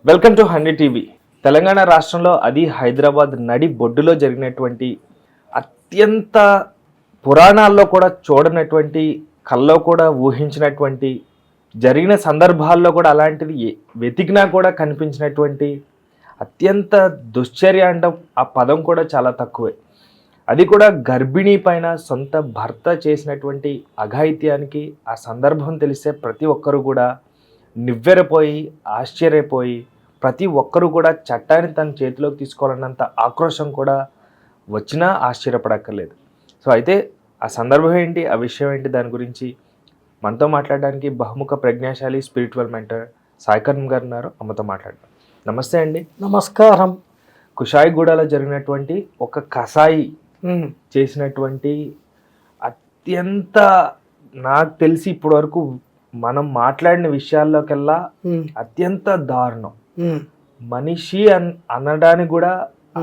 Welcome to 100 TV. Telangana రాష్ట్రంలో అది హైదరాబాద్ నడి బొడ్డులో జరిగినటువంటి అత్యంత పురాణాల్లో కూడా చూడనటువంటి, కల్లో కూడా ఊహించినటువంటి, జరిగిన సందర్భాల్లో కూడా అలాంటిది వెతికినా కూడా కనిపించినటువంటి అత్యంత దుశ్చర్య అంటే ఆ పదం కూడా చాలా తక్కువే. అది కూడా గర్భిణీ పైన సొంత భర్త చేసినటువంటి అఘాయిత్యానికి ఆ సందర్భం తెలిస్తే ప్రతి ఒక్కరు కూడా నివ్వెరపోయి ఆశ్చర్యపోయి ప్రతి ఒక్కరూ కూడా చట్టాన్ని తన చేతిలోకి తీసుకోవాలన్నంత ఆక్రోశం కూడా వచ్చినా ఆశ్చర్యపడక్కర్లేదు. సో అయితే ఆ సందర్భం ఏంటి, ఆ విషయం ఏంటి, దాని గురించి మనతో మాట్లాడడానికి బహుముఖ ప్రజ్ఞాశాలి స్పిరిచువల్ మెంటర్ సాయికర్ణ గారు ఉన్నారు. అమ్మతో మాట్లాడదాం. నమస్తే అండి. నమస్కారం. కుషాయిగూడలో జరిగినటువంటి ఒక కసాయి చేసినటువంటి అత్యంత, నాకు తెలిసి ఇప్పటి వరకు మనం మాట్లాడిన విషయాల్లోకెల్లా అత్యంత దారుణం. మనిషి అనడానికి కూడా ఆ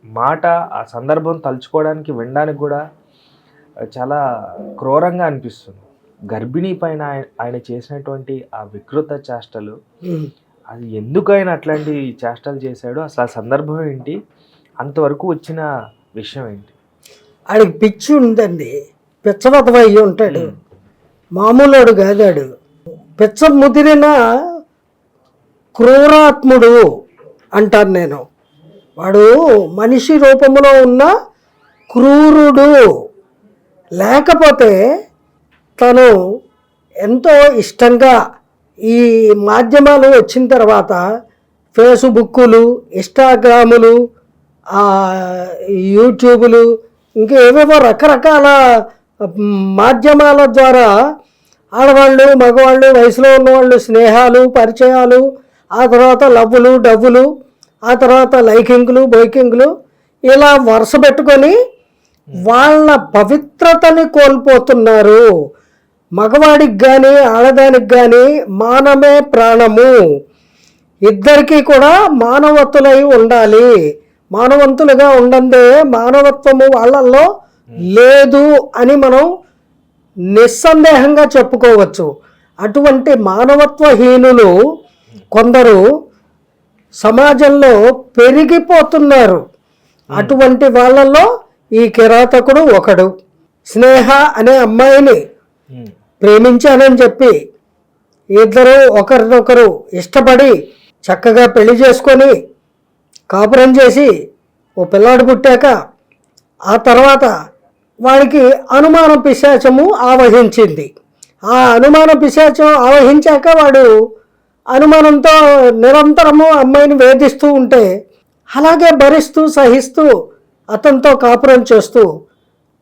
మాట, ఆ సందర్భం తలుచుకోవడానికి, వినడానికి కూడా చాలా క్రూరంగా అనిపిస్తుంది. గర్భిణీ పైన ఆయన చేసినటువంటి ఆ వికృత చేష్టలు, అది ఎందుకు ఆయన అట్లాంటి చేష్టలు చేశాడు, అసలు ఆ సందర్భం ఏంటి, అంతవరకు వచ్చిన విషయం ఏంటి? ఆడికి పిచ్చి ఉందండి, పిచ్చబతవయ్యి ఉంటాడు, మామూలుడు కాదాడు. పిచ్చ ముదిరిన క్రూరాత్ముడు అంటాను నేను. వాడు మనిషి రూపంలో ఉన్న క్రూరుడు. లేకపోతే తను ఎంతో ఇష్టంగా ఈ మాధ్యమాలు వచ్చిన తర్వాత ఫేస్బుక్కులు, ఇన్స్టాగ్రాములు, యూట్యూబులు, ఇంకా ఏవేవో రకరకాల మాధ్యమాల ద్వారా ఆడవాళ్ళు, మగవాళ్ళు, వయసులో ఉన్నవాళ్ళు స్నేహాలు, పరిచయాలు, ఆ తర్వాత లవ్వులు, డవ్వులు, ఆ తర్వాత లైకింగ్లు, బైకింగ్లు, ఇలా వరుస పెట్టుకొని వాళ్ళ పవిత్రతని కోల్పోతున్నారు. మగవాడికి కానీ ఆడదానికి కానీ మానమే ప్రాణము. ఇద్దరికీ కూడా మానవత్తులై ఉండాలి. మానవంతులుగా ఉండందే మానవత్వము వాళ్ళల్లో లేదు అని మనం నిస్సందేహంగా చెప్పుకోవచ్చు. అటువంటి మానవత్వహీనులు కొందరు సమాజంలో పెరిగిపోతున్నారు. అటువంటి వాళ్ళల్లో ఈ కిరాతకుడు ఒకడు. స్నేహ అనే అమ్మాయిని ప్రేమించానని చెప్పి ఇద్దరు ఒకరినొకరు ఇష్టపడి చక్కగా పెళ్లి చేసుకొని కాపురం చేసి ఓ పిల్లాడు పుట్టాక ఆ తర్వాత వాడికి అనుమాన పిశాచము ఆవహించింది. ఆ అనుమాన పిశాచం ఆవహించాక వాడు అనుమానంతో నిరంతరము అమ్మాయిని వేధిస్తూ ఉంటే అలాగే భరిస్తూ సహిస్తూ అతనితో కాపురం చేస్తూ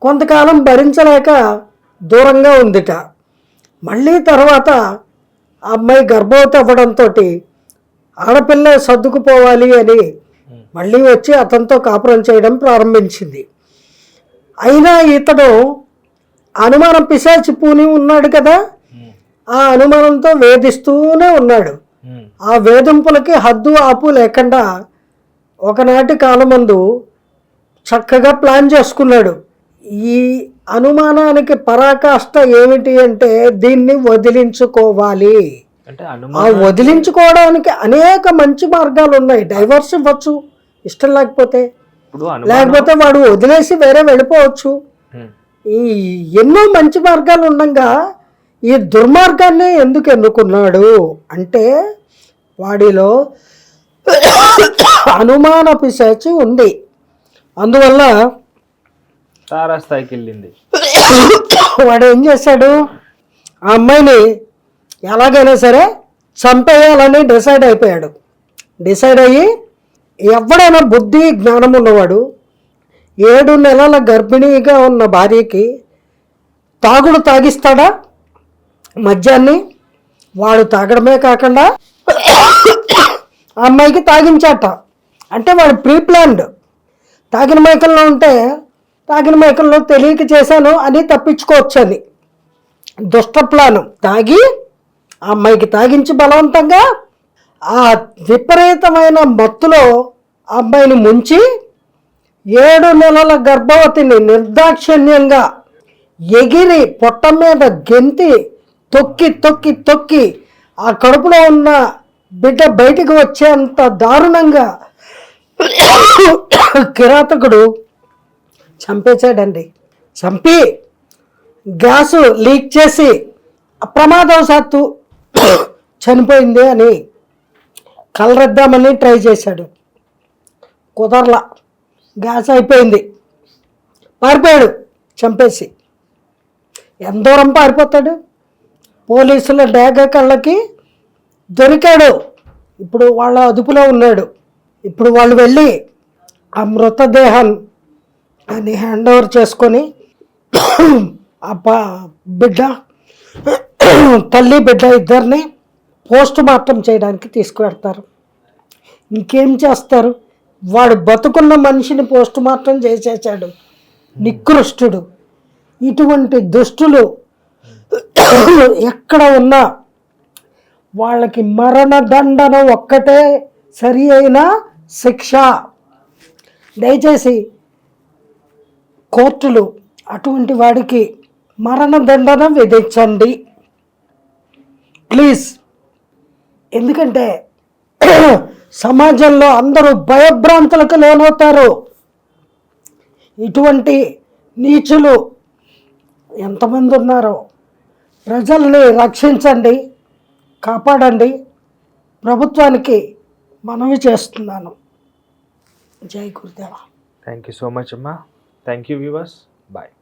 కొంతకాలం భరించలేక దూరంగా ఉందిట. మళ్ళీ తర్వాత ఆ అమ్మాయి గర్భవతి అవ్వడంతో ఆడపిల్ల సర్దుకుపోవాలి అని మళ్ళీ వచ్చి అతనితో కాపురం చేయడం ప్రారంభించింది. అయినా ఇతడు అనుమానం పిశాచి పూని ఉన్నాడు కదా, ఆ అనుమానంతో వేధిస్తూనే ఉన్నాడు. ఆ వేధింపులకి హద్దు ఆపు లేకుండా ఒకనాటి కాలమందు చక్కగా ప్లాన్ చేసుకున్నాడు. ఈ అనుమానానికి పరాకాష్ట ఏమిటి అంటే దీన్ని వదిలించుకోవాలి. ఆ వదిలించుకోవడానికి అనేక మంచి మార్గాలు ఉన్నాయి. డైవర్స్ ఇవ్వచ్చు ఇష్టం లేకపోతే, లేకపోతే వాడు వదిలేసి వేరే వెళ్ళిపోవచ్చు. ఈ ఎన్నో మంచి మార్గాలు ఉండగా ఈ దుర్మార్గాన్ని ఎందుకు ఎన్నుకున్నాడు అంటే వాడిలో అనుమాన పిశాచి ఉంది. అందువల్ల తారాస్థాయికి వెళ్ళింది. వాడు ఏం చేశాడు, ఆ అమ్మాయిని ఎలాగైనా సరే చంపేయాలని డిసైడ్ అయిపోయాడు. డిసైడ్ అయ్యి ఎవడైనా బుద్ధి జ్ఞానం ఉన్నవాడు 7 నెలల గర్భిణీగా ఉన్న భార్యకి తాగుడు తాగిస్తాడా మద్యాన్ని? వాడు తాగడమే కాకుండా ఆ అమ్మాయికి తాగించాట. అంటే వాడు ప్రీ ప్లాన్డ్. తాగిన మైకంలో ఉంటే తాగిన మైకంలో తెలియక చేశాను అని తప్పించుకోవచ్చని దుష్ట ప్లాను. తాగి ఆ అమ్మాయికి తాగించి బలవంతంగా ఆ విపరీతమైన మత్తులో ఆ అమ్మాయిని ముంచి 7 నెలల గర్భవతిని నిర్దాక్షిణ్యంగా ఎగిరి పొట్ట మీద గెంతి తొక్కి తొక్కి తొక్కి ఆ కడుపులో ఉన్న బిడ్డ బయటికి వచ్చేంత దారుణంగా కిరాతకుడు చంపేశాడండి. చంపి గ్యాసు లీక్ చేసి అప్రమాదవశాత్తు చనిపోయింది అని కలరద్దామని ట్రై చేశాడు. కుదరలా, గ్యాస్ అయిపోయింది, పారిపోయాడు చంపేసి. ఎంత దూరం పారిపోతాడు? పోలీసుల డాగ కళ్ళకి దొరికాడు. ఇప్పుడు వాళ్ళ అదుపులో ఉన్నాడు. ఇప్పుడు వాళ్ళు వెళ్ళి ఆ మృతదేహం దాన్ని హ్యాండ్ ఓవర్ చేసుకొని ఆ బిడ్డ, తల్లి బిడ్డ ఇద్దరిని పోస్ట్ మార్టం చేయడానికి తీసుకువెడతారు. ఇంకేం చేస్తారు? వాడు బతుకున్న మనిషిని పోస్ట్ మార్టం చేసేసాడు, నికృష్టుడు. ఇటువంటి దుష్టులు ఎక్కడ ఉన్నా వాళ్ళకి మరణదండన ఒక్కటే సరి అయిన శిక్ష. దయచేసి కోర్టులు అటువంటి వాడికి మరణదండన విధించండి ప్లీజ్. ఎందుకంటే సమాజంలో అందరూ భయభ్రాంతులకు లోనవుతారు. ఇటువంటి నీచులు ఎంతమంది ఉన్నారో. ప్రజల్ని రక్షించండి, కాపాడండి. ప్రభుత్వానికి మనవి చేస్తున్నాను. జై గురుదేవా. థ్యాంక్ యూ సో మచ్ అమ్మా. Thank you viewers. బాయ్.